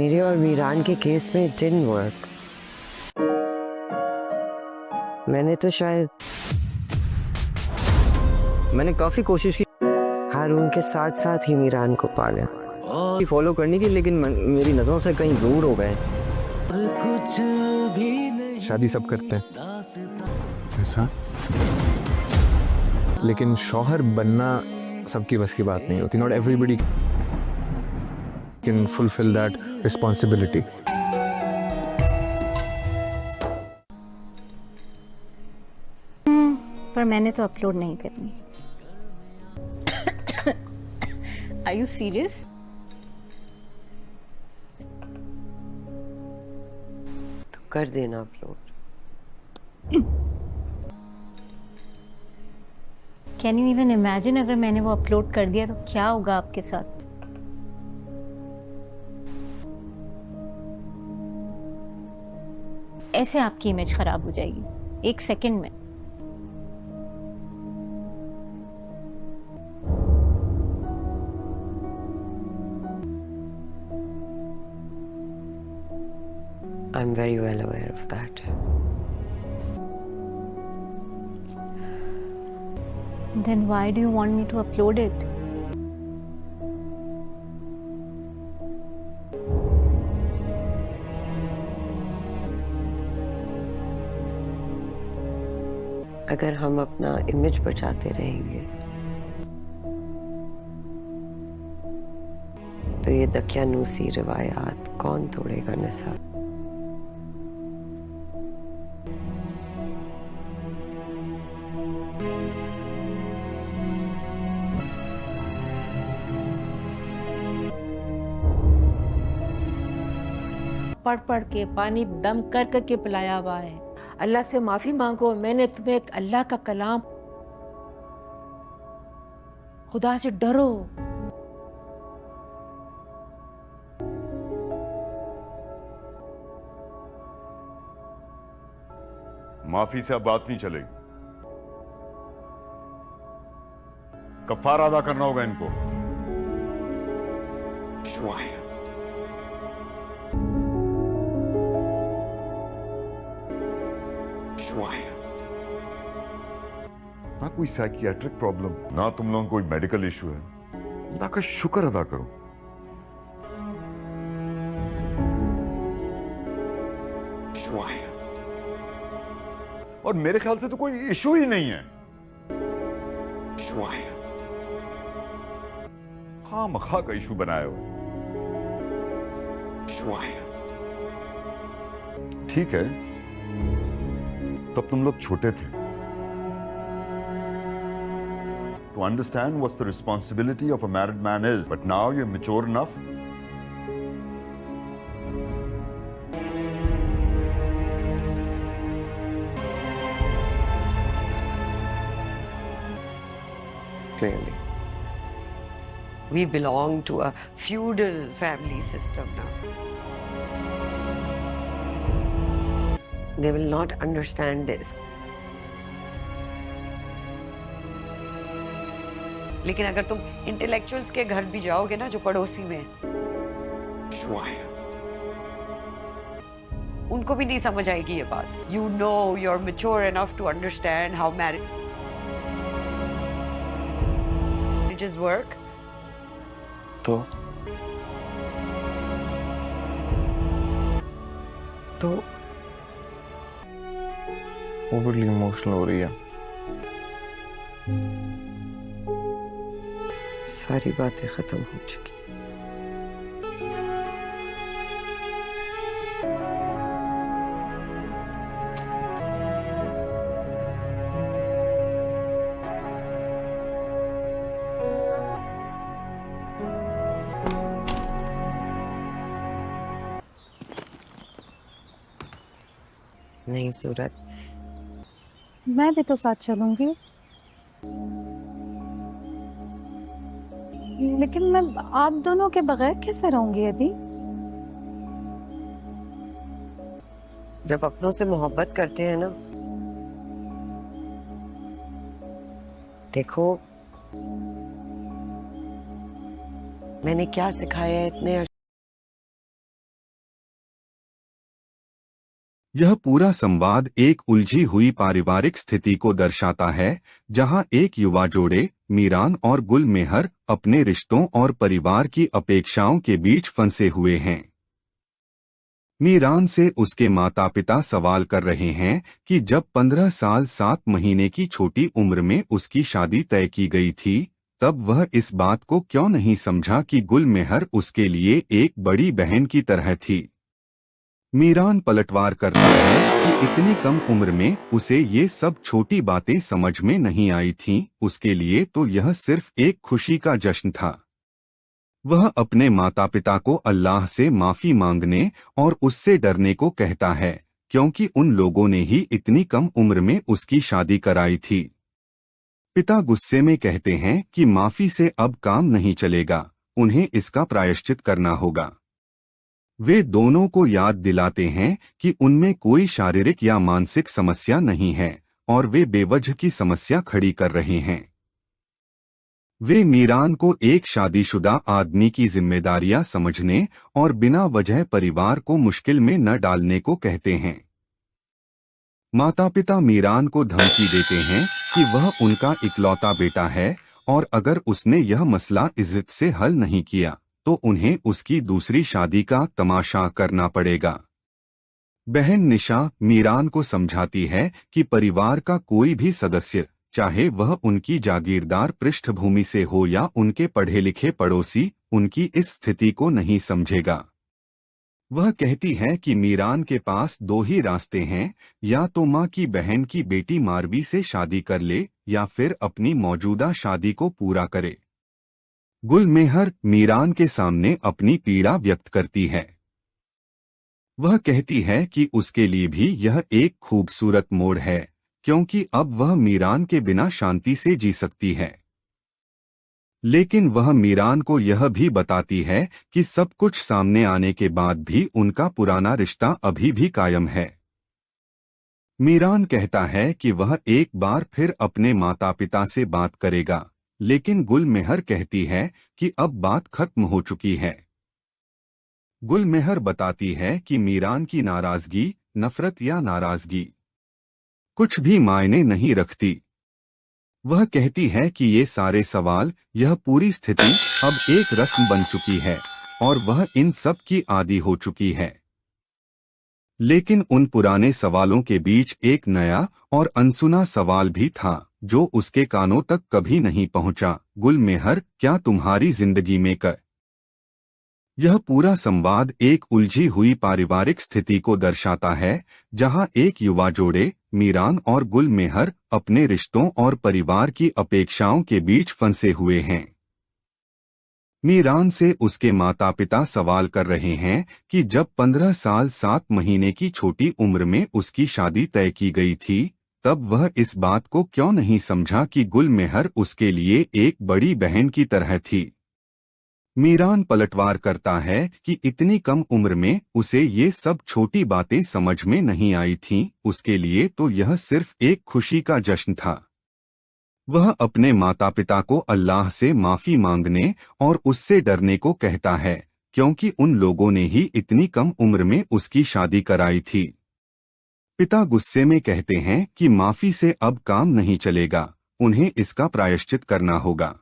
मेरे और वीरान के केस में इट डिडंट वर्क। मैंने तो शायद काफी कोशिश की हारून के साथ साथ ही मीरान को पाला, फॉलो करने की, लेकिन मेरी नजरों से कहीं दूर हो गए। शादी सब करते हैं ऐसा, लेकिन शौहर बनना सबकी बस की बात नहीं होती। Not everybody can fulfil that responsibility. पर मैंने तो अपलोड नहीं करनी। Are you serious? तो कर देना upload. Can you even imagine अगर मैंने वो अपलोड कर दिया तो क्या होगा आपके साथ? ऐसे आपकी इमेज खराब हो जाएगी एक सेकंड में। I'm very well aware of that. Then why do you want me to upload it? अगर हम अपना इमेज बचाते रहेंगे तो ये दकियानूसी रिवायात कौन तोड़ेगा निसाब। पढ़ पढ़ के पानी दम कर कर के पिलाया हुआ है। अल्लाह से माफी मांगो, मैंने तुम्हें एक अल्लाह का कलाम, खुदा से डरो। माफी से अब बात नहीं चलेगी, कफ़ारा अदा करना होगा इनको। ना कोई साइकियाट्रिक प्रॉब्लम, ना तुम लोगों को कोई मेडिकल इशू है। अल्लाह का शुक्र अदा करो। और मेरे ख्याल से तो कोई इशू ही नहीं है। खामखा का इशू बनाया हुआ। ठीक है, तब तुम लोग छोटे थे to understand what the responsibility of a married man is, but now you're mature enough. Clearly, we belong to a feudal family system now. They will not understand this. लेकिन अगर तुम इंटेलेक्चुअल्स के घर भी जाओगे ना, जो पड़ोसी में, उनको भी नहीं समझ आएगी ये बात। You know you're mature enough to understand how marriages work. तो ओवरली इमोशनल हो रही है। सारी बातें खत्म हो चुकी। नहीं सूरत, मैं भी तो साथ चलूंगी, लेकिन मैं आप दोनों के बगैर कैसे रहूंगी अभी? जब अपनों से मोहब्बत करते हैं ना, देखो मैंने क्या सिखाया है इतने यह पूरा संवाद एक उलझी हुई पारिवारिक स्थिति को दर्शाता है, जहां एक युवा जोड़े मीरान और गुल मेहर अपने रिश्तों और परिवार की अपेक्षाओं के बीच फंसे हुए हैं। मीरान से उसके माता पिता सवाल कर रहे हैं कि जब 15 साल 7 महीने की छोटी उम्र में उसकी शादी तय की गई थी, तब वह इस बात को क्यों नहीं समझा कि गुल मेहर उसके लिए एक बड़ी बहन की तरह थी। मीरान पलटवार करता है कि इतनी कम उम्र में उसे ये सब छोटी बातें समझ में नहीं आई थीं, उसके लिए तो यह सिर्फ एक खुशी का जश्न था। वह अपने माता पिता को अल्लाह से माफी मांगने और उससे डरने को कहता है, क्योंकि उन लोगों ने ही इतनी कम उम्र में उसकी शादी कराई थी। पिता गुस्से में कहते हैं कि माफी से अब काम नहीं चलेगा, उन्हें इसका प्रायश्चित करना होगा। वे दोनों को याद दिलाते हैं कि उनमें कोई शारीरिक या मानसिक समस्या नहीं है और वे बेवजह की समस्या खड़ी कर रहे हैं। वे मीरान को एक शादीशुदा आदमी की जिम्मेदारियां समझने और बिना वजह परिवार को मुश्किल में न डालने को कहते हैं। माता पिता मीरान को धमकी देते हैं कि वह उनका इकलौता बेटा है और अगर उसने यह मसला इज्जत से हल नहीं किया तो उन्हें उसकी दूसरी शादी का तमाशा करना पड़ेगा। बहन निशा मीरान को समझाती है कि परिवार का कोई भी सदस्य, चाहे वह उनकी जागीरदार पृष्ठभूमि से हो या उनके पढ़े लिखे पड़ोसी, उनकी इस स्थिति को नहीं समझेगा। वह कहती है कि मीरान के पास दो ही रास्ते हैं, या तो माँ की बहन की बेटी मारवी से शादी कर ले या फिर अपनी मौजूदा शादी को पूरा करे। गुल मेहर मीरान के सामने अपनी पीड़ा व्यक्त करती है। वह कहती है कि उसके लिए भी यह एक खूबसूरत मोड़ है, क्योंकि अब वह मीरान के बिना शांति से जी सकती है। लेकिन वह मीरान को यह भी बताती है कि सब कुछ सामने आने के बाद भी उनका पुराना रिश्ता अभी भी कायम है। मीरान कहता है कि वह एक बार फिर अपने माता पिता से बात करेगा, लेकिन गुल मेहर कहती है कि अब बात खत्म हो चुकी है। गुल मेहर बताती है कि मीरान की नाराजगी, नफरत या नाराजगी कुछ भी मायने नहीं रखती। वह कहती है कि ये सारे सवाल, यह पूरी स्थिति अब एक रस्म बन चुकी है और वह इन सब की आदी हो चुकी है। लेकिन उन पुराने सवालों के बीच एक नया और अनसुना सवाल भी था जो उसके कानों तक कभी नहीं पहुंचा। गुल मेहर, क्या तुम्हारी जिंदगी में यह पूरा संवाद एक उलझी हुई पारिवारिक स्थिति को दर्शाता है, जहां एक युवा जोड़े मीरान और गुल मेहर अपने रिश्तों और परिवार की अपेक्षाओं के बीच फंसे हुए हैं। मीरान से उसके माता पिता सवाल कर रहे हैं कि जब 15 साल 7 महीने की छोटी उम्र में उसकी शादी तय की गई थी, तब वह इस बात को क्यों नहीं समझा कि गुल मेहर उसके लिए एक बड़ी बहन की तरह थी। मीरान पलटवार करता है कि इतनी कम उम्र में उसे ये सब छोटी बातें समझ में नहीं आई थीं, उसके लिए तो यह सिर्फ एक खुशी का जश्न था। वह अपने माता पिता को अल्लाह से माफी मांगने और उससे डरने को कहता है, क्योंकि उन लोगों ने ही इतनी कम उम्र में उसकी शादी कराई थी। पिता गुस्से में कहते हैं कि माफी से अब काम नहीं चलेगा, उन्हें इसका प्रायश्चित करना होगा।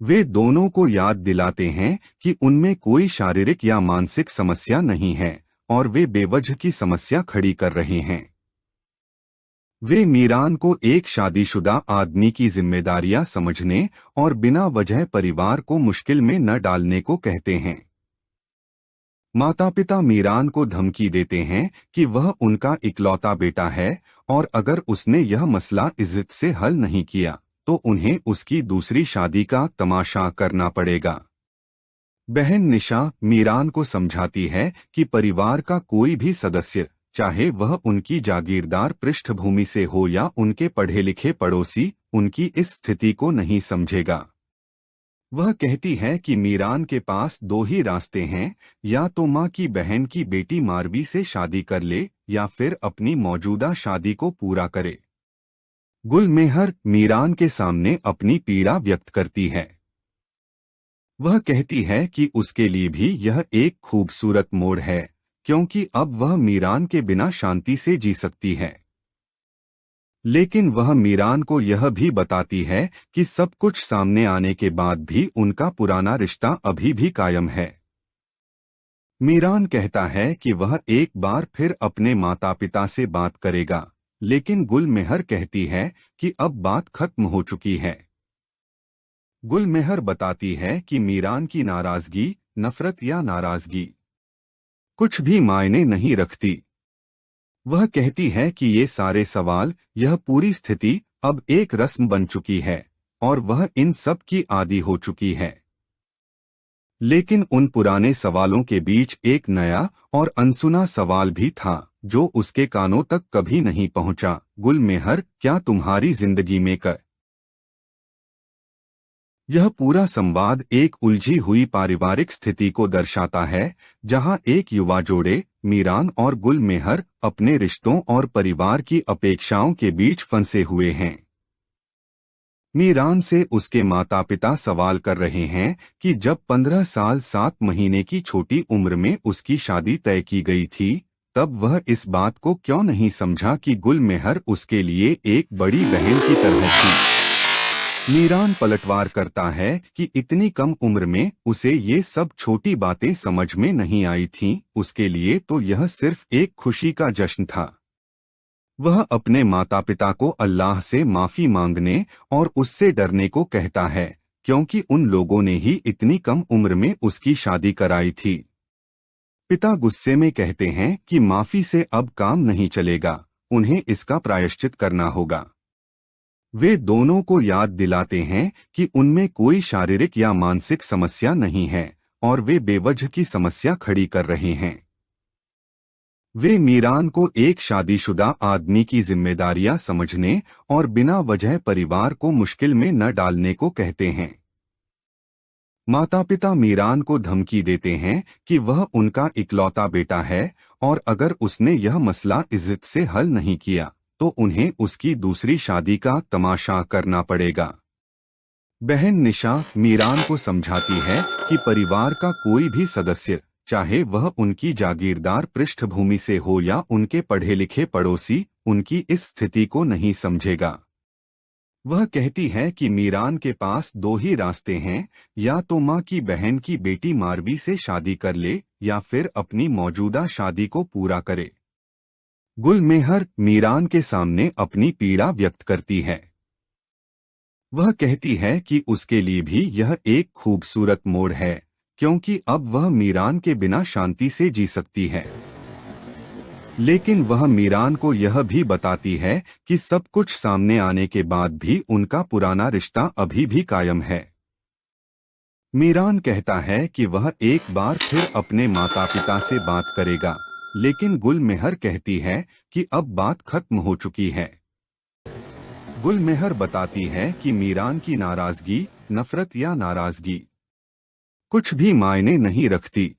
वे दोनों को याद दिलाते हैं कि उनमें कोई शारीरिक या मानसिक समस्या नहीं है और वे बेवजह की समस्या खड़ी कर रहे हैं। वे मीरान को एक शादीशुदा आदमी की जिम्मेदारियां समझने और बिना वजह परिवार को मुश्किल में न डालने को कहते हैं। माता पिता मीरान को धमकी देते हैं कि वह उनका इकलौता बेटा है और अगर उसने यह मसला इज्जत से हल नहीं किया तो उन्हें उसकी दूसरी शादी का तमाशा करना पड़ेगा। बहन निशा मीरान को समझाती है कि परिवार का कोई भी सदस्य, चाहे वह उनकी जागीरदार पृष्ठभूमि से हो या उनके पढ़े लिखे पड़ोसी, उनकी इस स्थिति को नहीं समझेगा। वह कहती है कि मीरान के पास दो ही रास्ते हैं, या तो माँ की बहन की बेटी मारवी से शादी कर ले या फिर अपनी मौजूदा शादी को पूरा करे। गुल मेहर मीरान के सामने अपनी पीड़ा व्यक्त करती है। वह कहती है कि उसके लिए भी यह एक खूबसूरत मोड़ है, क्योंकि अब वह मीरान के बिना शांति से जी सकती है। लेकिन वह मीरान को यह भी बताती है कि सब कुछ सामने आने के बाद भी उनका पुराना रिश्ता अभी भी कायम है। मीरान कहता है कि वह एक बार फिर अपने माता पिता से बात करेगा, लेकिन गुलमेहर कहती है कि अब बात खत्म हो चुकी है। गुलमेहर बताती है कि मीरान की नाराजगी, नफरत या नाराजगी कुछ भी मायने नहीं रखती। वह कहती है कि ये सारे सवाल, यह पूरी स्थिति अब एक रस्म बन चुकी है और वह इन सब की आदी हो चुकी है। लेकिन उन पुराने सवालों के बीच एक नया और अनसुना सवाल भी था जो उसके कानों तक कभी नहीं पहुंचा। गुलमेहर, क्या तुम्हारी जिंदगी में यह पूरा संवाद एक उलझी हुई पारिवारिक स्थिति को दर्शाता है, जहां एक युवा जोड़े, मीरान और गुलमेहर, अपने रिश्तों और परिवार की अपेक्षाओं के बीच फंसे हुए हैं। मीरान से उसके माता पिता सवाल कर रहे हैं कि जब 15 साल 7 महीने की छोटी उम्र में उसकी शादी तय की गई थी, तब वह इस बात को क्यों नहीं समझा कि गुलमेहर उसके लिए एक बड़ी बहन की तरह थी। मीरान पलटवार करता है कि इतनी कम उम्र में उसे ये सब छोटी बातें समझ में नहीं आई थीं, उसके लिए तो यह सिर्फ एक खुशी का जश्न था। वह अपने माता पिता को अल्लाह से माफी मांगने और उससे डरने को कहता है, क्योंकि उन लोगों ने ही इतनी कम उम्र में उसकी शादी कराई थी। पिता गुस्से में कहते हैं कि माफी से अब काम नहीं चलेगा, उन्हें इसका प्रायश्चित करना होगा। वे दोनों को याद दिलाते हैं कि उनमें कोई शारीरिक या मानसिक समस्या नहीं है और वे बेवजह की समस्या खड़ी कर रहे हैं। वे मीरान को एक शादीशुदा आदमी की जिम्मेदारियां समझने और बिना वजह परिवार को मुश्किल में न डालने को कहते हैं। माता पिता मीरान को धमकी देते हैं कि वह उनका इकलौता बेटा है और अगर उसने यह मसला इज्जत से हल नहीं किया तो उन्हें उसकी दूसरी शादी का तमाशा करना पड़ेगा। बहन निशा मीरान को समझाती है कि परिवार का कोई भी सदस्य, चाहे वह उनकी जागीरदार पृष्ठभूमि से हो या उनके पढ़े लिखे पड़ोसी, उनकी इस स्थिति को नहीं समझेगा। वह कहती है कि मीरान के पास 2 ही रास्ते हैं, या तो माँ की बहन की बेटी मारवी से शादी कर ले या फिर अपनी मौजूदा शादी को पूरा करे। गुलमेहर मीरान के सामने अपनी पीड़ा व्यक्त करती है। वह कहती है कि उसके लिए भी यह एक खूबसूरत मोड़ है, क्योंकि अब वह मीरान के बिना शांति से जी सकती है। लेकिन वह मीरान को यह भी बताती है कि सब कुछ सामने आने के बाद भी उनका पुराना रिश्ता अभी भी कायम है। मीरान कहता है कि वह एक बार फिर अपने माता पिता से बात करेगा, लेकिन गुलमेहर कहती है कि अब बात खत्म हो चुकी है। गुलमेहर बताती है कि मीरान की नाराजगी, नफरत या नाराजगी कुछ भी मायने नहीं रखती।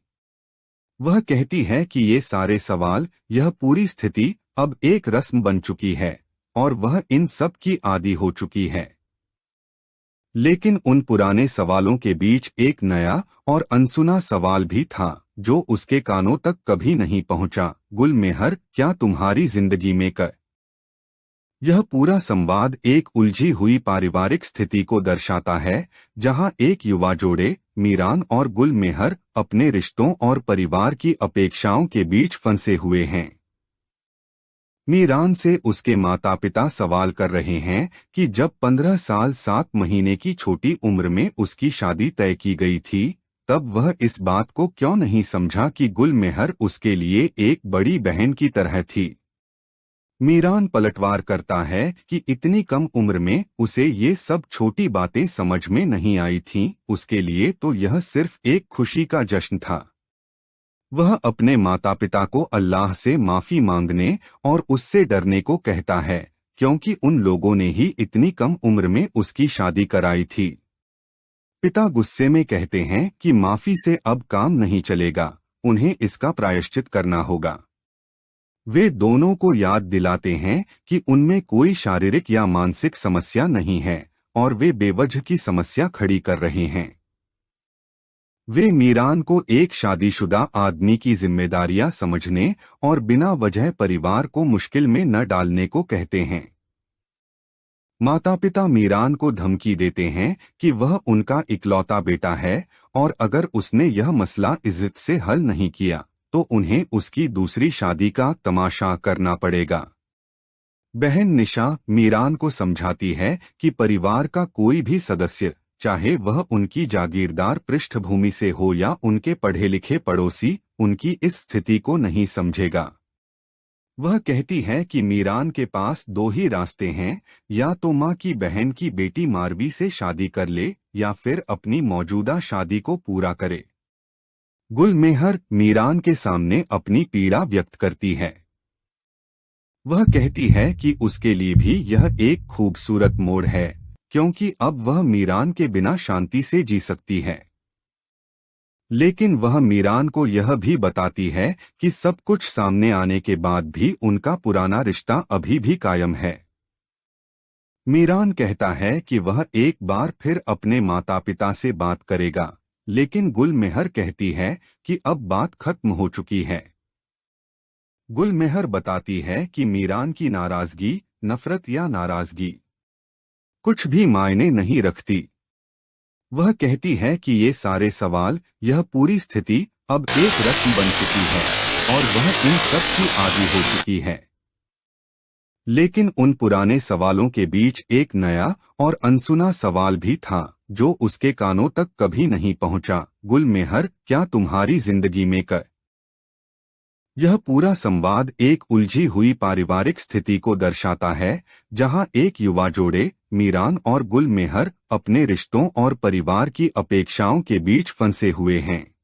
वह कहती है कि ये सारे सवाल, यह पूरी स्थिति अब एक रस्म बन चुकी है और वह इन सब की आदी हो चुकी है। लेकिन उन पुराने सवालों के बीच एक नया और अनसुना सवाल भी था जो उसके कानों तक कभी नहीं पहुंचा। गुलमेहर, क्या तुम्हारी जिंदगी में यह पूरा संवाद एक उलझी हुई पारिवारिक स्थिति को दर्शाता है, जहां एक युवा जोड़े, मीरान और गुलमेहर, अपने रिश्तों और परिवार की अपेक्षाओं के बीच फंसे हुए हैं। मीरान से उसके माता पिता सवाल कर रहे हैं कि जब 15 साल 7 महीने की छोटी उम्र में उसकी शादी तय की गई थी, तब वह इस बात को क्यों नहीं समझा कि गुलमेहर उसके लिए एक बड़ी बहन की तरह थी। मीरान पलटवार करता है कि इतनी कम उम्र में उसे ये सब छोटी बातें समझ में नहीं आई थीं, उसके लिए तो यह सिर्फ एक खुशी का जश्न था। वह अपने माता पिता को अल्लाह से माफी मांगने और उससे डरने को कहता है, क्योंकि उन लोगों ने ही इतनी कम उम्र में उसकी शादी कराई थी। पिता गुस्से में कहते हैं कि माफी से अब काम नहीं चलेगा, उन्हें इसका प्रायश्चित करना होगा। वे दोनों को याद दिलाते हैं कि उनमें कोई शारीरिक या मानसिक समस्या नहीं है और वे बेवजह की समस्या खड़ी कर रहे हैं। वे मीरान को एक शादीशुदा आदमी की जिम्मेदारियां समझने और बिना वजह परिवार को मुश्किल में न डालने को कहते हैं। माता पिता मीरान को धमकी देते हैं कि वह उनका इकलौता बेटा है और अगर उसने यह मसला इज्जत से हल नहीं किया तो उन्हें उसकी दूसरी शादी का तमाशा करना पड़ेगा। बहन निशा मीरान को समझाती है कि परिवार का कोई भी सदस्य, चाहे वह उनकी जागीरदार पृष्ठभूमि से हो या उनके पढ़े लिखे पड़ोसी, उनकी इस स्थिति को नहीं समझेगा। वह कहती है कि मीरान के पास दो ही रास्ते हैं, या तो माँ की बहन की बेटी मारवी से शादी कर ले या फिर अपनी मौजूदा शादी को पूरा करे। गुलमेहर मीरान के सामने अपनी पीड़ा व्यक्त करती है। वह कहती है कि उसके लिए भी यह एक खूबसूरत मोड़ है, क्योंकि अब वह मीरान के बिना शांति से जी सकती है। लेकिन वह मीरान को यह भी बताती है कि सब कुछ सामने आने के बाद भी उनका पुराना रिश्ता अभी भी कायम है। मीरान कहता है कि वह एक बार फिर अपने माता पिता से बात करेगा, लेकिन गुलमेहर कहती है कि अब बात खत्म हो चुकी है। गुलमेहर बताती है कि मीरान की नाराजगी, नफरत या नाराजगी कुछ भी मायने नहीं रखती। वह कहती है कि ये सारे सवाल, यह पूरी स्थिति अब एक रस्म बन चुकी है और वह इन सब की आदी हो चुकी है। लेकिन उन पुराने सवालों के बीच एक नया और अनसुना सवाल भी था जो उसके कानों तक कभी नहीं पहुंचा। गुलमेहर, क्या तुम्हारी जिंदगी में यह पूरा संवाद एक उलझी हुई पारिवारिक स्थिति को दर्शाता है, जहां एक युवा जोड़े मीरान और गुलमेहर अपने रिश्तों और परिवार की अपेक्षाओं के बीच फंसे हुए हैं।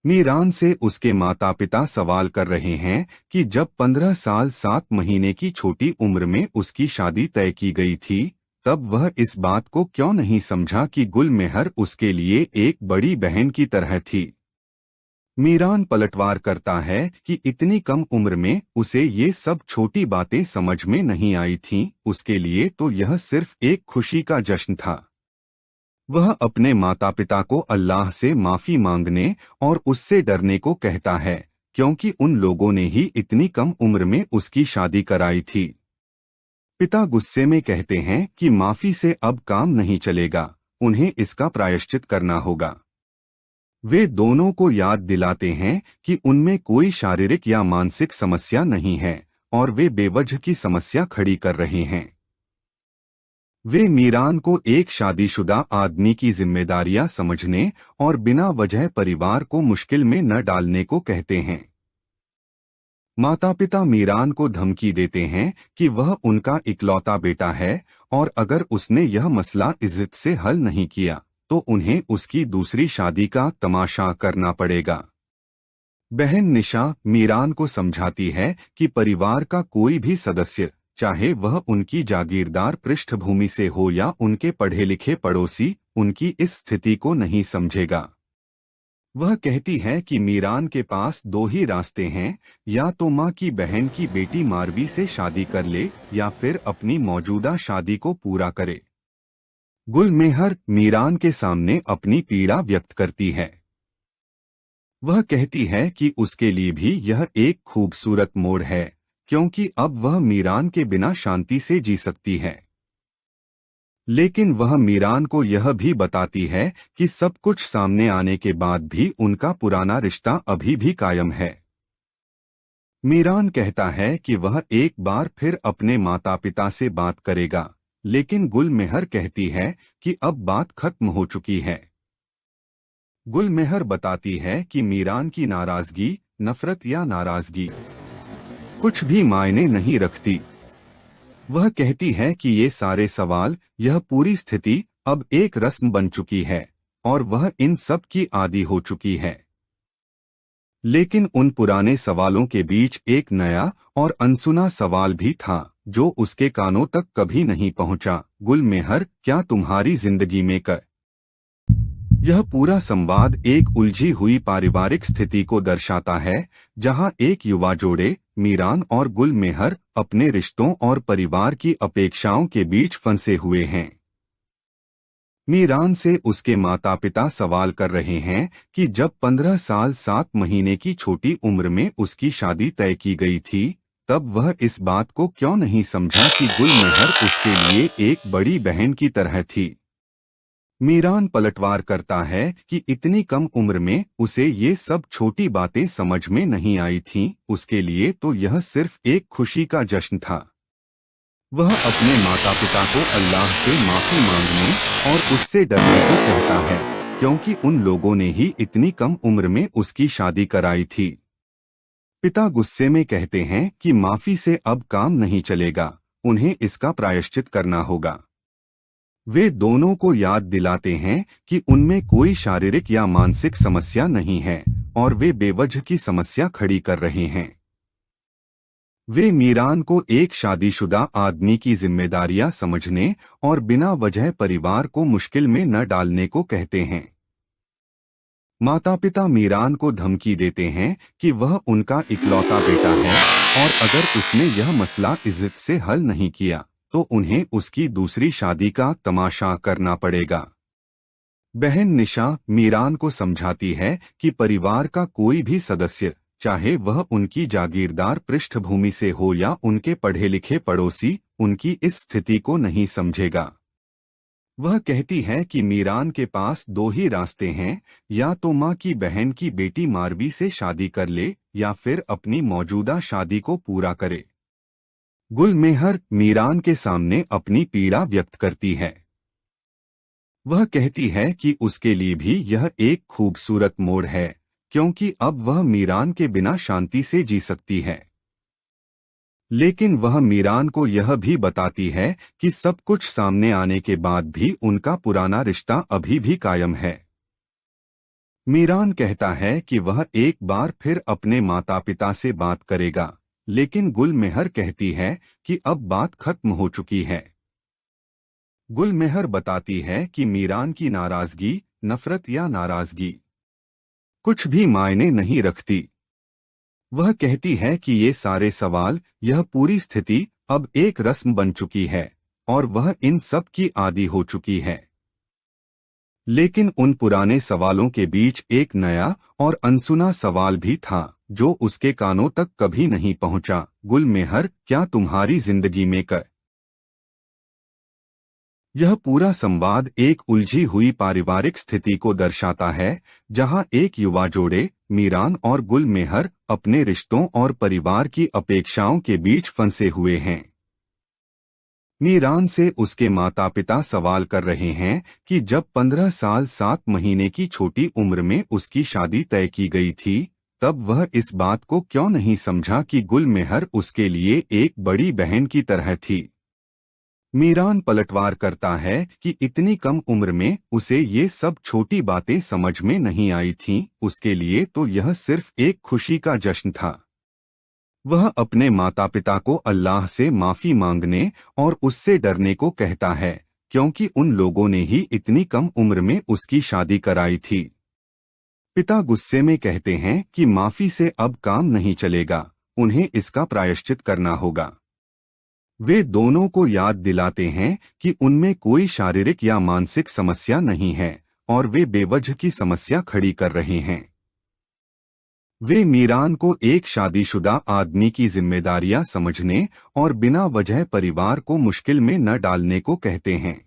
मीरान से उसके माता पिता सवाल कर रहे हैं कि जब 15 साल 7 महीने की छोटी उम्र में उसकी शादी तय की गई थी, तब वह इस बात को क्यों नहीं समझा कि गुलमेहर उसके लिए एक बड़ी बहन की तरह थी। मीरान पलटवार करता है कि इतनी कम उम्र में उसे ये सब छोटी बातें समझ में नहीं आई थीं, उसके लिए तो यह सिर्फ एक खुशी का जश्न था। वह अपने माता पिता को अल्लाह से माफी मांगने और उससे डरने को कहता है, क्योंकि उन लोगों ने ही इतनी कम उम्र में उसकी शादी कराई थी। पिता गुस्से में कहते हैं कि माफी से अब काम नहीं चलेगा, उन्हें इसका प्रायश्चित करना होगा। वे दोनों को याद दिलाते हैं कि उनमें कोई शारीरिक या मानसिक समस्या नहीं है और वे बेवजह की समस्या खड़ी कर रहे हैं। वे मीरान को एक शादीशुदा आदमी की जिम्मेदारियां समझने और बिना वजह परिवार को मुश्किल में न डालने को कहते हैं। माता पिता मीरान को धमकी देते हैं कि वह उनका इकलौता बेटा है और अगर उसने यह मसला इज्जत से हल नहीं किया तो उन्हें उसकी दूसरी शादी का तमाशा करना पड़ेगा। बहन निशा मीरान को समझाती है कि परिवार का कोई भी सदस्य, चाहे वह उनकी जागीरदार पृष्ठभूमि से हो या उनके पढ़े लिखे पड़ोसी, उनकी इस स्थिति को नहीं समझेगा। वह कहती है कि मीरान के पास दो ही रास्ते हैं, या तो माँ की बहन की बेटी मारवी से शादी कर ले या फिर अपनी मौजूदा शादी को पूरा करे। गुलमेहर मीरान के सामने अपनी पीड़ा व्यक्त करती है। वह कहती है कि उसके लिए भी यह एक खूबसूरत मोड़ है, क्योंकि अब वह मीरान के बिना शांति से जी सकती है। लेकिन वह मीरान को यह भी बताती है कि सब कुछ सामने आने के बाद भी उनका पुराना रिश्ता अभी भी कायम है। मीरान कहता है कि वह एक बार फिर अपने माता पिता से बात करेगा, लेकिन गुलमेहर कहती है कि अब बात खत्म हो चुकी है। गुलमेहर बताती है कि मीरान की नाराजगी, नफरत या नाराजगी कुछ भी मायने नहीं रखती। वह कहती है कि ये सारे सवाल, यह पूरी स्थिति अब एक रस्म बन चुकी है और वह इन सब की आदी हो चुकी है। लेकिन उन पुराने सवालों के बीच एक नया और अनसुना सवाल भी था जो उसके कानों तक कभी नहीं पहुंचा। गुलमेहर, क्या तुम्हारी जिंदगी में यह पूरा संवाद एक उलझी हुई पारिवारिक स्थिति को दर्शाता है, जहां एक युवा जोड़े मीरान और गुलमेहर अपने रिश्तों और परिवार की अपेक्षाओं के बीच फंसे हुए हैं। मीरान से उसके माता पिता सवाल कर रहे हैं कि जब 15 साल 7 महीने की छोटी उम्र में उसकी शादी तय की गई थी, तब वह इस बात को क्यों नहीं समझा कि गुलमेहर उसके लिए एक बड़ी बहन की तरह थी। मीरान पलटवार करता है कि इतनी कम उम्र में उसे ये सब छोटी बातें समझ में नहीं आई थीं, उसके लिए तो यह सिर्फ एक खुशी का जश्न था। वह अपने माता पिता को अल्लाह से माफी मांगने और उससे डरने को कहता है, क्योंकि उन लोगों ने ही इतनी कम उम्र में उसकी शादी कराई थी। पिता गुस्से में कहते हैं कि माफी से अब काम नहीं चलेगा, उन्हें इसका प्रायश्चित करना होगा। वे दोनों को याद दिलाते हैं कि उनमें कोई शारीरिक या मानसिक समस्या नहीं है और वे बेवजह की समस्या खड़ी कर रहे हैं। वे मीरान को एक शादीशुदा आदमी की जिम्मेदारियां समझने और बिना वजह परिवार को मुश्किल में न डालने को कहते हैं। माता पिता मीरान को धमकी देते हैं कि वह उनका इकलौता बेटा है और अगर उसने यह मसला इज्जत से हल नहीं किया तो उन्हें उसकी दूसरी शादी का तमाशा करना पड़ेगा। बहन निशा मीरान को समझाती है कि परिवार का कोई भी सदस्य, चाहे वह उनकी जागीरदार पृष्ठभूमि से हो या उनके पढ़े लिखे पड़ोसी, उनकी इस स्थिति को नहीं समझेगा। वह कहती है कि मीरान के पास दो ही रास्ते हैं, या तो माँ की बहन की बेटी मारवी से शादी कर ले या फिर अपनी मौजूदा शादी को पूरा करे। गुलमेहर मीरान के सामने अपनी पीड़ा व्यक्त करती है। वह कहती है कि उसके लिए भी यह एक खूबसूरत मोड़ है, क्योंकि अब वह मीरान के बिना शांति से जी सकती है। लेकिन वह मीरान को यह भी बताती है कि सब कुछ सामने आने के बाद भी उनका पुराना रिश्ता अभी भी कायम है। मीरान कहता है कि वह एक बार फिर अपने माता पिता से बात करेगा, लेकिन गुलमेहर कहती है कि अब बात खत्म हो चुकी है। गुलमेहर बताती है कि मीरान की नाराजगी, नफरत या नाराजगी कुछ भी मायने नहीं रखती। वह कहती है कि ये सारे सवाल, यह पूरी स्थिति अब एक रस्म बन चुकी है और वह इन सब की आदी हो चुकी है। लेकिन उन पुराने सवालों के बीच एक नया और अनसुना सवाल भी था जो उसके कानों तक कभी नहीं पहुंचा। गुलमेहर, क्या तुम्हारी जिंदगी में यह पूरा संवाद एक उलझी हुई पारिवारिक स्थिति को दर्शाता है, जहां एक युवा जोड़े, मीरान और गुलमेहर, अपने रिश्तों और परिवार की अपेक्षाओं के बीच फंसे हुए हैं। मीरान से उसके माता पिता सवाल कर रहे हैं कि जब 15 साल 7 महीने की छोटी उम्र में उसकी शादी तय की गई थी, तब वह इस बात को क्यों नहीं समझा कि गुलमेहर उसके लिए एक बड़ी बहन की तरह थी। मीरान पलटवार करता है कि इतनी कम उम्र में उसे ये सब छोटी बातें समझ में नहीं आई थीं, उसके लिए तो यह सिर्फ एक खुशी का जश्न था। वह अपने माता पिता को अल्लाह से माफी मांगने और उससे डरने को कहता है, क्योंकि उन लोगों ने ही इतनी कम उम्र में उसकी शादी कराई थी। पिता गुस्से में कहते हैं कि माफी से अब काम नहीं चलेगा, उन्हें इसका प्रायश्चित करना होगा। वे दोनों को याद दिलाते हैं कि उनमें कोई शारीरिक या मानसिक समस्या नहीं है और वे बेवजह की समस्या खड़ी कर रहे हैं। वे मीरान को एक शादीशुदा आदमी की जिम्मेदारियां समझने और बिना वजह परिवार को मुश्किल में न डालने को कहते हैं।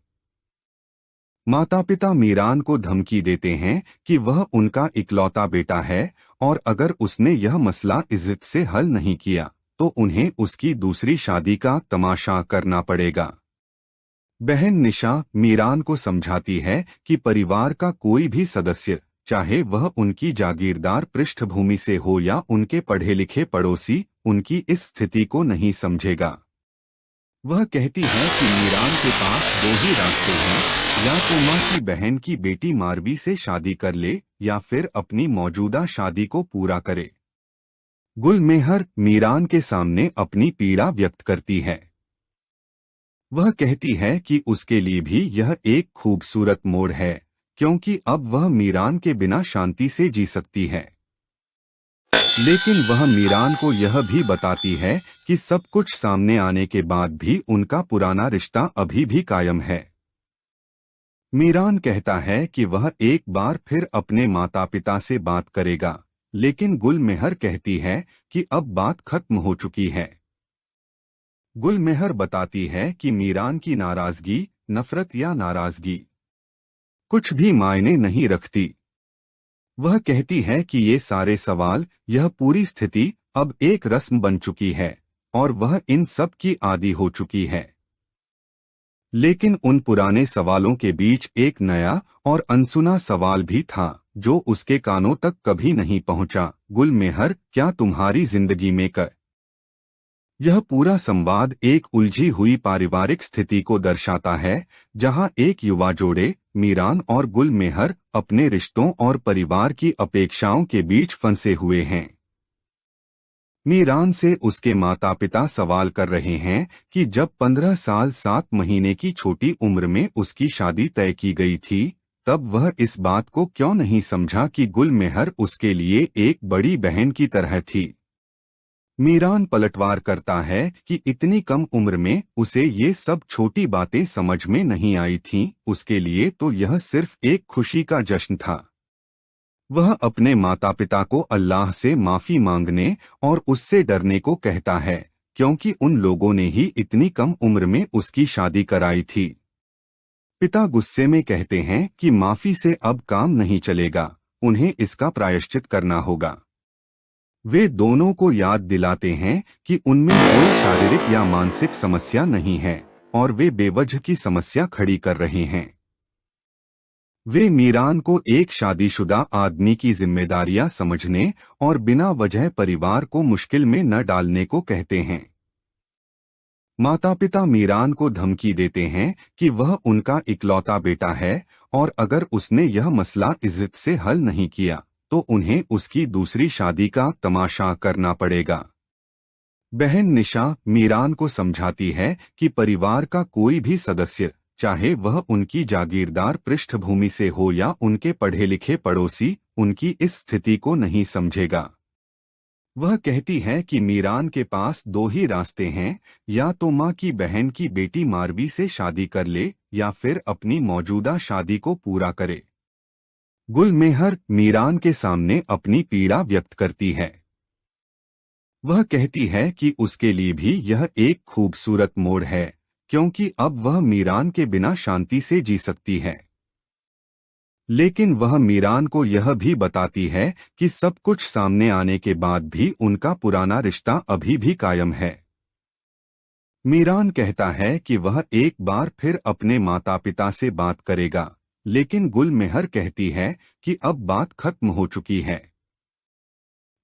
माता पिता मीरान को धमकी देते हैं कि वह उनका इकलौता बेटा है और अगर उसने यह मसला इज्जत से हल नहीं किया तो उन्हें उसकी दूसरी शादी का तमाशा करना पड़ेगा। बहन निशा मीरान को समझाती है कि परिवार का कोई भी सदस्य, चाहे वह उनकी जागीरदार पृष्ठभूमि से हो या उनके पढ़े लिखे पड़ोसी, उनकी इस स्थिति को नहीं समझेगा। वह कहती है कि मीरान के पास दो ही रास्ते हैं, या तो माँ की बहन की बेटी मारवी से शादी कर ले या फिर अपनी मौजूदा शादी को पूरा करे। गुलमेहर मीरान के सामने अपनी पीड़ा व्यक्त करती है। वह कहती है कि उसके लिए भी यह एक खूबसूरत मोड़ है, क्योंकि अब वह मीरान के बिना शांति से जी सकती है। लेकिन वह मीरान को यह भी बताती है कि सब कुछ सामने आने के बाद भी उनका पुराना रिश्ता अभी भी कायम है। मीरान कहता है कि वह एक बार फिर अपने माता पिता से बात करेगा, लेकिन गुलमेहर कहती है कि अब बात खत्म हो चुकी है। गुलमेहर बताती है कि मीरान की नाराजगी, नफरत या नाराजगी कुछ भी मायने नहीं रखती। वह कहती है कि ये सारे सवाल, यह पूरी स्थिति अब एक रस्म बन चुकी है और वह इन सब की आदी हो चुकी है। लेकिन उन पुराने सवालों के बीच एक नया और अनसुना सवाल भी था जो उसके कानों तक कभी नहीं पहुंचा। गुलमेहर, क्या तुम्हारी जिंदगी में यह पूरा संवाद एक उलझी हुई पारिवारिक स्थिति को दर्शाता है, जहां एक युवा जोड़े, मीरान और गुलमेहर, अपने रिश्तों और परिवार की अपेक्षाओं के बीच फंसे हुए हैं। मीरान से उसके माता पिता सवाल कर रहे हैं कि जब 15 साल 7 महीने की छोटी उम्र में उसकी शादी तय की गई थी, तब वह इस बात को क्यों नहीं समझा कि गुलमेहर उसके लिए एक बड़ी बहन की तरह थी। मीरान पलटवार करता है कि इतनी कम उम्र में उसे ये सब छोटी बातें समझ में नहीं आई थीं, उसके लिए तो यह सिर्फ एक खुशी का जश्न था। वह अपने माता पिता को अल्लाह से माफी मांगने और उससे डरने को कहता है, क्योंकि उन लोगों ने ही इतनी कम उम्र में उसकी शादी कराई थी। पिता गुस्से में कहते हैं कि माफी से अब काम नहीं चलेगा, उन्हें इसका प्रायश्चित करना होगा। वे दोनों को याद दिलाते हैं कि उनमें कोई शारीरिक या मानसिक समस्या नहीं है और वे बेवजह की समस्या खड़ी कर रहे हैं। वे मीरान को एक शादीशुदा आदमी की जिम्मेदारियां समझने और बिना वजह परिवार को मुश्किल में न डालने को कहते हैं। माता पिता मीरान को धमकी देते हैं कि वह उनका इकलौता बेटा है और अगर उसने यह मसला इज्जत से हल नहीं किया तो उन्हें उसकी दूसरी शादी का तमाशा करना पड़ेगा। बहन निशा मीरान को समझाती है कि परिवार का कोई भी सदस्य, चाहे वह उनकी जागीरदार पृष्ठभूमि से हो या उनके पढ़े लिखे पड़ोसी, उनकी इस स्थिति को नहीं समझेगा। वह कहती है कि मीरान के पास दो ही रास्ते हैं, या तो माँ की बहन की बेटी मारवी से शादी कर ले या फिर अपनी मौजूदा शादी को पूरा करे। गुलमेहर मीरान के सामने अपनी पीड़ा व्यक्त करती है। वह कहती है कि उसके लिए भी यह एक खूबसूरत मोड़ है, क्योंकि अब वह मीरान के बिना शांति से जी सकती है। लेकिन वह मीरान को यह भी बताती है कि सब कुछ सामने आने के बाद भी उनका पुराना रिश्ता अभी भी कायम है। मीरान कहता है कि वह एक बार फिर अपने माता पिता से बात करेगा, लेकिन गुलमेहर कहती है कि अब बात खत्म हो चुकी है।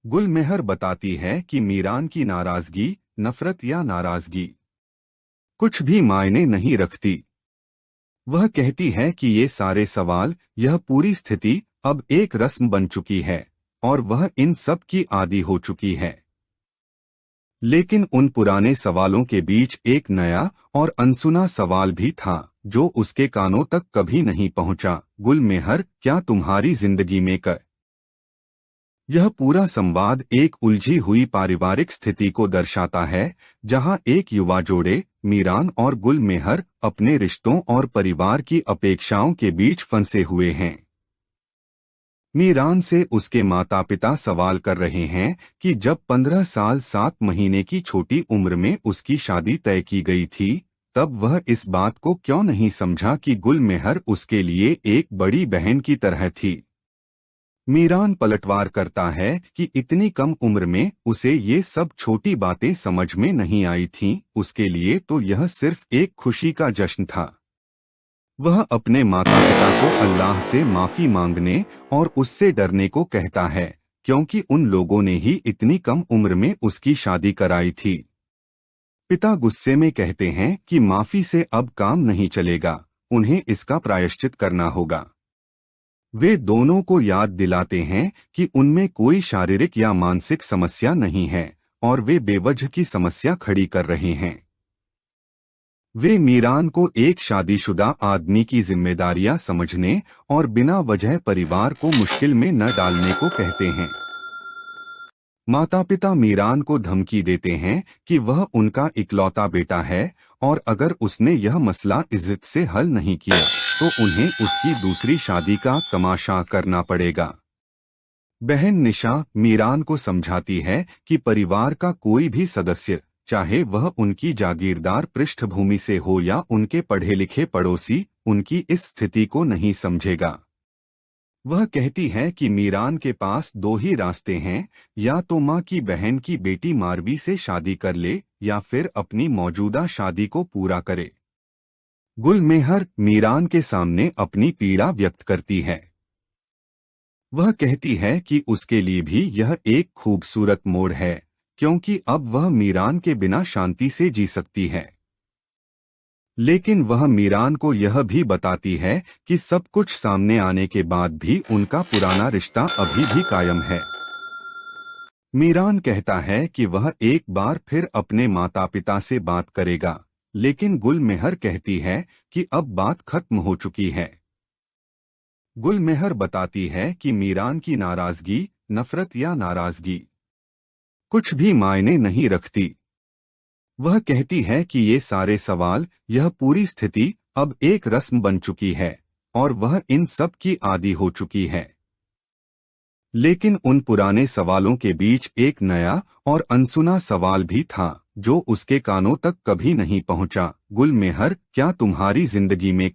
गुलमेहर बताती है कि मीरान की नाराजगी, नफरत या नाराजगी कुछ भी मायने नहीं रखती। वह कहती है कि ये सारे सवाल, यह पूरी स्थिति अब एक रस्म बन चुकी है और वह इन सब की आदी हो चुकी है। लेकिन उन पुराने सवालों के बीच एक नया और अनसुना सवाल भी था जो उसके कानों तक कभी नहीं पहुंचा। गुलमेहर, क्या तुम्हारी जिंदगी में यह पूरा संवाद एक उलझी हुई पारिवारिक स्थिति को दर्शाता है, जहां एक युवा जोड़े, मीरान और गुलमेहर, अपने रिश्तों और परिवार की अपेक्षाओं के बीच फंसे हुए हैं। मीरान से उसके माता पिता सवाल कर रहे हैं कि जब 15 साल 7 महीने की छोटी उम्र में उसकी शादी तय की गई थी, तब वह इस बात को क्यों नहीं समझा कि गुलमेहर उसके लिए एक बड़ी बहन की तरह थी। मीरान पलटवार करता है कि इतनी कम उम्र में उसे ये सब छोटी बातें समझ में नहीं आई थीं, उसके लिए तो यह सिर्फ एक खुशी का जश्न था। वह अपने माता पिता को अल्लाह से माफी मांगने और उससे डरने को कहता है, क्योंकि उन लोगों ने ही इतनी कम उम्र में उसकी शादी कराई थी। पिता गुस्से में कहते हैं कि माफी से अब काम नहीं चलेगा, उन्हें इसका प्रायश्चित करना होगा। वे दोनों को याद दिलाते हैं कि उनमें कोई शारीरिक या मानसिक समस्या नहीं है और वे बेवजह की समस्या खड़ी कर रहे हैं। वे मीरान को एक शादीशुदा आदमी की जिम्मेदारियां समझने और बिना वजह परिवार को मुश्किल में न डालने को कहते हैं। माता पिता मीरान को धमकी देते हैं कि वह उनका इकलौता बेटा है और अगर उसने यह मसला इज्जत से हल नहीं किया तो उन्हें उसकी दूसरी शादी का तमाशा करना पड़ेगा। बहन निशा मीरान को समझाती है कि परिवार का कोई भी सदस्य, चाहे वह उनकी जागीरदार पृष्ठभूमि से हो या उनके पढ़े लिखे पड़ोसी, उनकी इस स्थिति को नहीं समझेगा। वह कहती है कि मीरान के पास दो ही रास्ते हैं, या तो माँ की बहन की बेटी मारवी से शादी कर ले या फिर अपनी मौजूदा शादी को पूरा करे। गुलमेहर मीरान के सामने अपनी पीड़ा व्यक्त करती है। वह कहती है कि उसके लिए भी यह एक खूबसूरत मोड़ है, क्योंकि अब वह मीरान के बिना शांति से जी सकती है। लेकिन वह मीरान को यह भी बताती है कि सब कुछ सामने आने के बाद भी उनका पुराना रिश्ता अभी भी कायम है। मीरान कहता है कि वह एक बार फिर अपने माता पिता से बात करेगा, लेकिन गुलमेहर कहती है कि अब बात खत्म हो चुकी है। गुलमेहर बताती है कि मीरान की नाराजगी, नफरत या नाराजगी कुछ भी मायने नहीं रखती। वह कहती है कि ये सारे सवाल, यह पूरी स्थिति अब एक रस्म बन चुकी है और वह इन सब की आदी हो चुकी है। लेकिन उन पुराने सवालों के बीच एक नया और अनसुना सवाल भी था जो उसके कानों तक कभी नहीं पहुंचा। गुलमेहर, क्या तुम्हारी जिंदगी में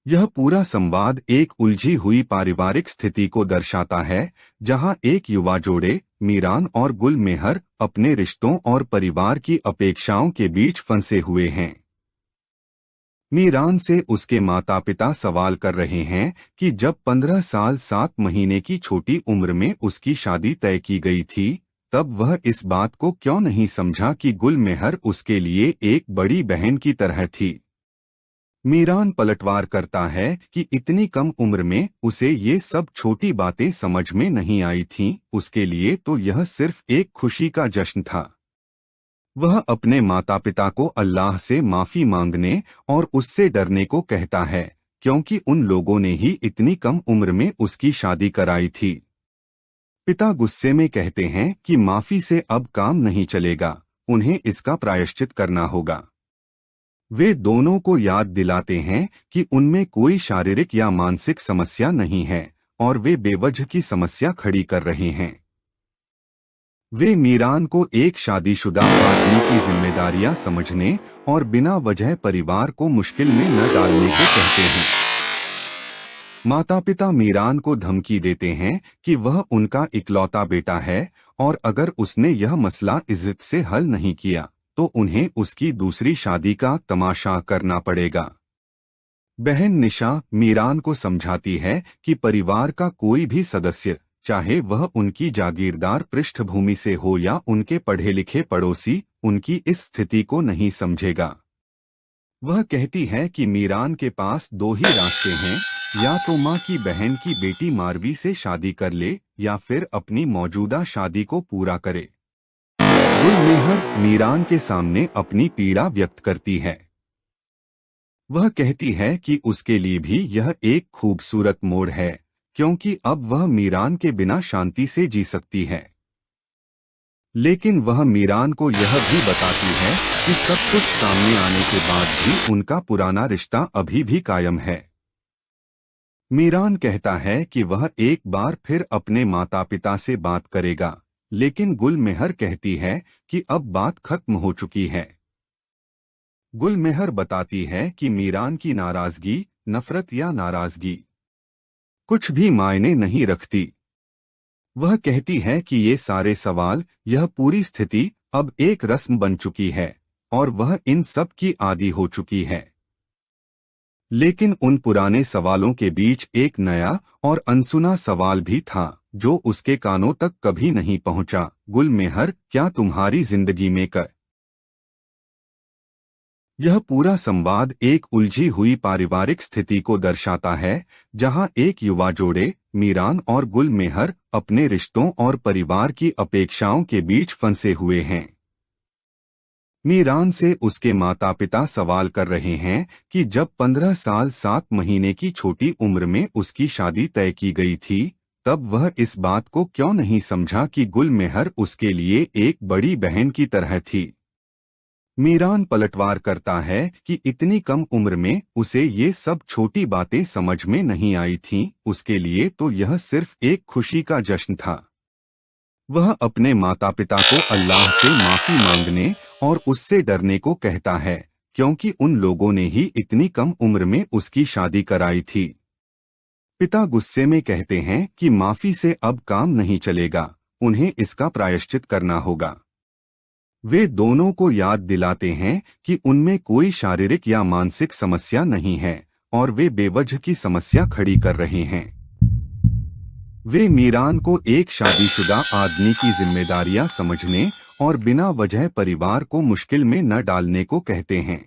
यह पूरा संवाद एक उलझी हुई पारिवारिक स्थिति को दर्शाता है, जहां एक युवा जोड़े, मीरान और गुलमेहर, अपने रिश्तों और परिवार की अपेक्षाओं के बीच फंसे हुए हैं। मीरान से उसके माता पिता सवाल कर रहे हैं कि जब 15 साल 7 महीने की छोटी उम्र में उसकी शादी तय की गई थी, तब वह इस बात को क्यों नहीं समझा कि गुलमेहर उसके लिए एक बड़ी बहन की तरह थी। मीरान पलटवार करता है कि इतनी कम उम्र में उसे ये सब छोटी बातें समझ में नहीं आई थीं, उसके लिए तो यह सिर्फ एक खुशी का जश्न था। वह अपने माता पिता को अल्लाह से माफी मांगने और उससे डरने को कहता है, क्योंकि उन लोगों ने ही इतनी कम उम्र में उसकी शादी कराई थी। पिता गुस्से में कहते हैं कि माफी से अब काम नहीं चलेगा, उन्हें इसका प्रायश्चित करना होगा। वे दोनों को याद दिलाते हैं कि उनमें कोई शारीरिक या मानसिक समस्या नहीं है और वे बेवजह की समस्या खड़ी कर रहे हैं। वे मीरान को एक शादीशुदा आदमी की जिम्मेदारियां समझने और बिना वजह परिवार को मुश्किल में न डालने को कहते हैं। माता पिता मीरान को धमकी देते हैं कि वह उनका इकलौता बेटा है और अगर उसने यह मसला इज्जत से हल नहीं किया तो उन्हें उसकी दूसरी शादी का तमाशा करना पड़ेगा। बहन निशा मीरान को समझाती है कि परिवार का कोई भी सदस्य, चाहे वह उनकी जागीरदार पृष्ठभूमि से हो या उनके पढ़े लिखे पड़ोसी, उनकी इस स्थिति को नहीं समझेगा। वह कहती है कि मीरान के पास दो ही रास्ते हैं, या तो माँ की बहन की बेटी मारवी से शादी कर ले या फिर अपनी मौजूदा शादी को पूरा करे। गुलमेहर मीरान के सामने अपनी पीड़ा व्यक्त करती है। वह कहती है कि उसके लिए भी यह एक खूबसूरत मोड़ है, क्योंकि अब वह मीरान के बिना शांति से जी सकती है। लेकिन वह मीरान को यह भी बताती है कि सब कुछ सामने आने के बाद भी उनका पुराना रिश्ता अभी भी कायम है। मीरान कहता है कि वह एक बार फिर अपने माता पिता से बात करेगा, लेकिन गुलमेहर कहती है कि अब बात खत्म हो चुकी है। गुलमेहर बताती है कि मीरान की नाराजगी, नफरत या नाराजगी कुछ भी मायने नहीं रखती। वह कहती है कि ये सारे सवाल, यह पूरी स्थिति अब एक रस्म बन चुकी है और वह इन सब की आदी हो चुकी है। लेकिन उन पुराने सवालों के बीच एक नया और अनसुना सवाल भी था जो उसके कानों तक कभी नहीं पहुंचा। गुलमेहर, क्या तुम्हारी जिंदगी में यह पूरा संवाद एक उलझी हुई पारिवारिक स्थिति को दर्शाता है, जहां एक युवा जोड़े, मीरान और गुलमेहर, अपने रिश्तों और परिवार की अपेक्षाओं के बीच फंसे हुए हैं। मीरान से उसके माता पिता सवाल कर रहे हैं कि जब 15 साल 7 महीने की छोटी उम्र में उसकी शादी तय की गई थी, तब वह इस बात को क्यों नहीं समझा कि गुलमेहर उसके लिए एक बड़ी बहन की तरह थी। मीरान पलटवार करता है कि इतनी कम उम्र में उसे ये सब छोटी बातें समझ में नहीं आई थीं, उसके लिए तो यह सिर्फ एक खुशी का जश्न था। वह अपने माता पिता को अल्लाह से माफी मांगने और उससे डरने को कहता है, क्योंकि उन लोगों ने ही इतनी कम उम्र में उसकी शादी कराई थी। पिता गुस्से में कहते हैं कि माफी से अब काम नहीं चलेगा, उन्हें इसका प्रायश्चित करना होगा। वे दोनों को याद दिलाते हैं कि उनमें कोई शारीरिक या मानसिक समस्या नहीं है और वे बेवजह की समस्या खड़ी कर रहे हैं। वे मीरान को एक शादीशुदा आदमी की जिम्मेदारियां समझने और बिना वजह परिवार को मुश्किल में न डालने को कहते हैं।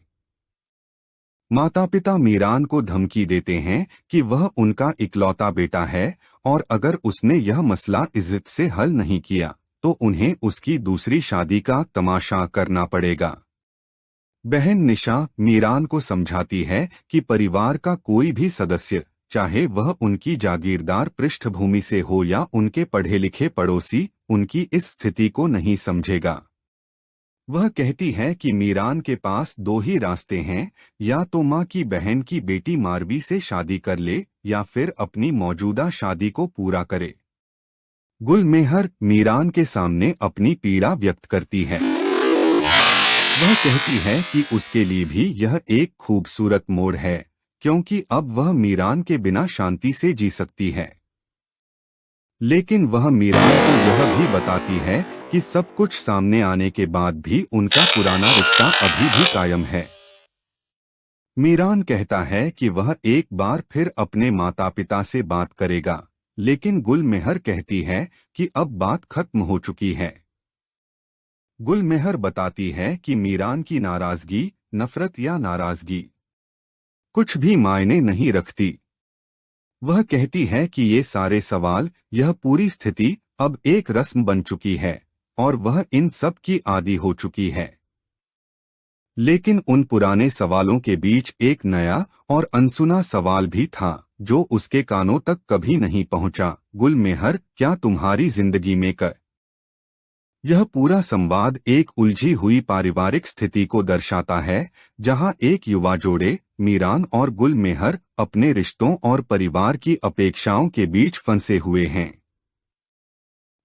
माता पिता मीरान को धमकी देते हैं कि वह उनका इकलौता बेटा है और अगर उसने यह मसला इज्जत से हल नहीं किया तो उन्हें उसकी दूसरी शादी का तमाशा करना पड़ेगा। बहन निशा मीरान को समझाती है कि परिवार का कोई भी सदस्य, चाहे वह उनकी जागीरदार पृष्ठभूमि से हो या उनके पढ़े लिखे पड़ोसी, उनकी इस स्थिति को नहीं समझेगा। वह कहती है कि मीरान के पास दो ही रास्ते हैं, या तो माँ की बहन की बेटी मारवी से शादी कर ले या फिर अपनी मौजूदा शादी को पूरा करे। गुलमेहर मीरान के सामने अपनी पीड़ा व्यक्त करती है। वह कहती है कि उसके लिए भी यह एक खूबसूरत मोड़ है, क्योंकि अब वह मीरान के बिना शांति से जी सकती है। लेकिन वह मीरान को यह भी बताती है कि सब कुछ सामने आने के बाद भी उनका पुराना रिश्ता अभी भी कायम है। मीरान कहता है कि वह एक बार फिर अपने माता पिता से बात करेगा, लेकिन गुलमेहर कहती है कि अब बात खत्म हो चुकी है। गुलमेहर बताती है कि मीरान की नाराजगी, नफरत या नाराजगी कुछ भी मायने नहीं रखती। वह कहती है कि ये सारे सवाल, यह पूरी स्थिति अब एक रस्म बन चुकी है और वह इन सब की आदी हो चुकी है। लेकिन उन पुराने सवालों के बीच एक नया और अनसुना सवाल भी था जो उसके कानों तक कभी नहीं पहुंचा। गुलमेहर, क्या तुम्हारी जिंदगी में यह पूरा संवाद एक उलझी हुई पारिवारिक स्थिति को दर्शाता है, जहां एक युवा जोड़े, मीरान और गुलमेहर, अपने रिश्तों और परिवार की अपेक्षाओं के बीच फंसे हुए हैं।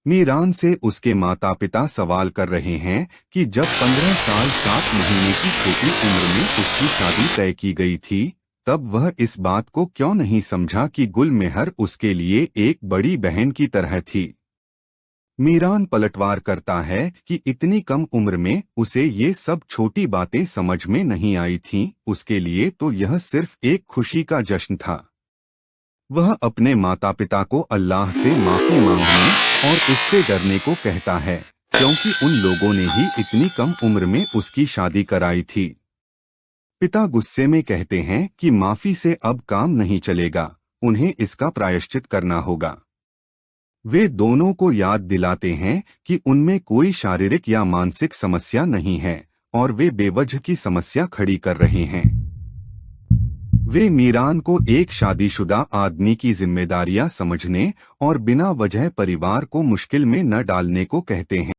मीरान से उसके माता पिता सवाल कर रहे हैं कि जब 15 साल 7 महीने की छोटी उम्र में उसकी शादी तय की गई थी, तब वह इस बात को क्यों नहीं समझा कि गुलमेहर उसके लिए एक बड़ी बहन की तरह थी। मीरान पलटवार करता है कि इतनी कम उम्र में उसे ये सब छोटी बातें समझ में नहीं आई थीं, उसके लिए तो यह सिर्फ एक खुशी का जश्न था। वह अपने माता पिता को अल्लाह से माफी मांगने और उससे डरने को कहता है, क्योंकि उन लोगों ने ही इतनी कम उम्र में उसकी शादी कराई थी। पिता गुस्से में कहते हैं कि माफी से अब काम नहीं चलेगा, उन्हें इसका प्रायश्चित करना होगा। वे दोनों को याद दिलाते हैं कि उनमें कोई शारीरिक या मानसिक समस्या नहीं है और वे बेवजह की समस्या खड़ी कर रहे हैं। वे मीरान को एक शादीशुदा आदमी की जिम्मेदारियां समझने और बिना वजह परिवार को मुश्किल में न डालने को कहते हैं।